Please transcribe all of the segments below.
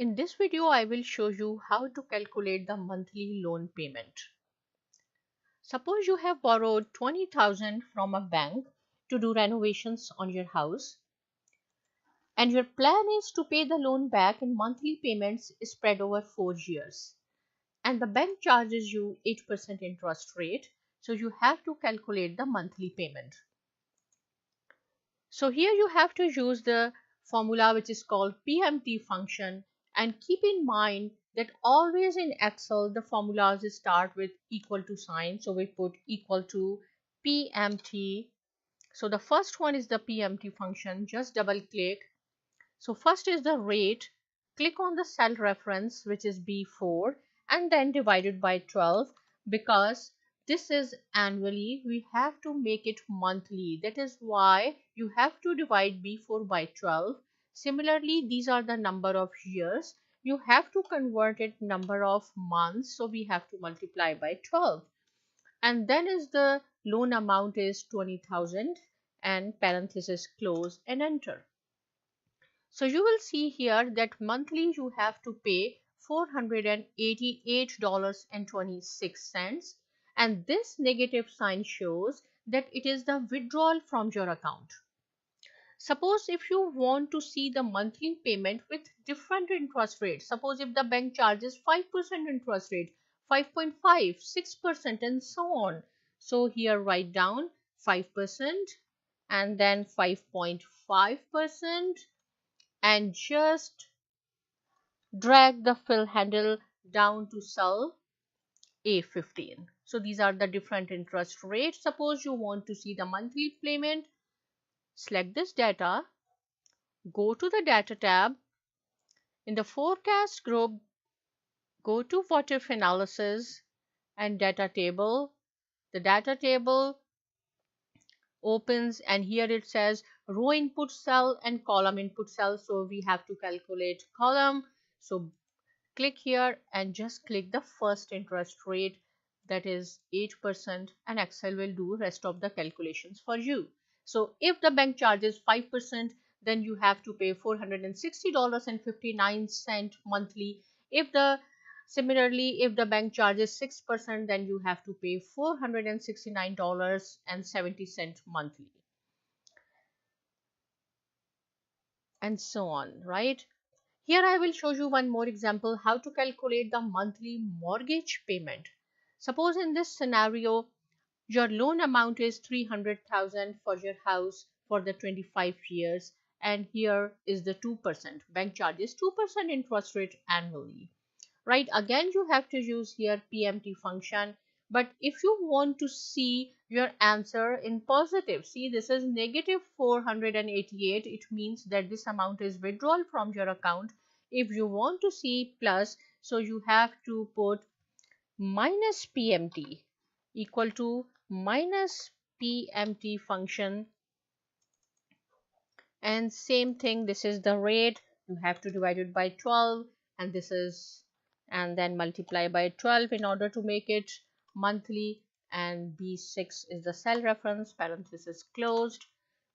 In this video, I will show you how to calculate the monthly loan payment. Suppose you have borrowed 20,000 from a bank to do renovations on your house, and your plan is to pay the loan back in monthly payments spread over 4 years. And the bank charges you 8% interest rate, so you have to calculate the monthly payment. So here you have to use the formula which is called PMT function, and keep in mind that always in Excel the formulas start with equal to sign. So we put equal to PMT. So the first one is the PMT function. Just double click. So first is the rate. Click on the cell reference which is B4 and then divided by 12. Because this is annually, we have to make it monthly. That is why you have to divide B4 by 12. Similarly, these are the number of years. You have to convert it number of months. So we have to multiply by 12. And then is the loan amount is 20,000 and parenthesis close and enter. So you will see here that monthly you have to pay $488.26, and this negative sign shows that it is the withdrawal from your account. Suppose if you want to see the monthly payment with different interest rates, suppose if the bank charges 5% interest rate, 5.5, 6% and so on. So here write down 5% and then 5.5%. And just drag the fill handle down to cell A15. So these are the different interest rates. Suppose you want to see the monthly payment, select this data, go to the data tab. In the forecast group, go to what if analysis and data table. The data table opens and here it says row input cell and column input cell. So we have to calculate column. So click here and just click the first interest rate, that is 8%, and Excel will do rest of the calculations for you. So if the bank charges 5%, then you have to pay $460.59 monthly. Similarly, if the bank charges 6%, then you have to pay $469.70 monthly. And so on, right? Here I will show you one more example how to calculate the monthly mortgage payment. Suppose in this scenario, your loan amount is 300,000 for your house for the 25 years, and here is the 2%. Bank charges 2% interest rate annually. Right, again you have to use here PMT function. But if you want to see your answer in positive, see this is negative 488, it means that this amount is withdrawal from your account. If you want to see plus, so you have to put minus PMT equal to minus PMT function, and same thing, this is the rate, you have to divide it by 12, and this is, and then multiply by 12 in order to make it monthly, and B6 is the cell reference, parenthesis closed.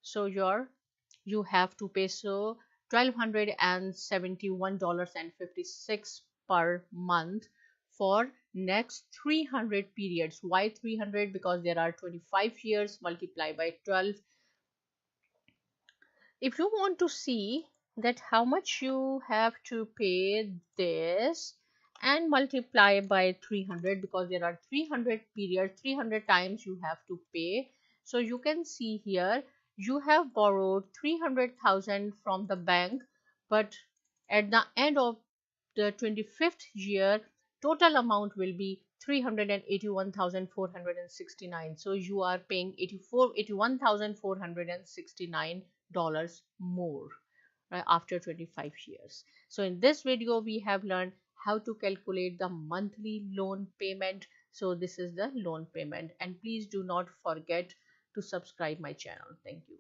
So you have to pay so $1,271.56 per month for next 300 periods. Why 300? Because there are 25 years, multiply by 12. If you want to see that how much you have to pay this, and multiply by 300, because there are 300 periods, 300 times you have to pay. So you can see here you have borrowed 300,000 from the bank, but at the end of the 25th year total amount will be 381,469. So you are paying $81,469 more, right, after 25 years. So in this video we have learned how to calculate the monthly loan payment. So this is the loan payment, and please do not forget to subscribe my channel. Thank you.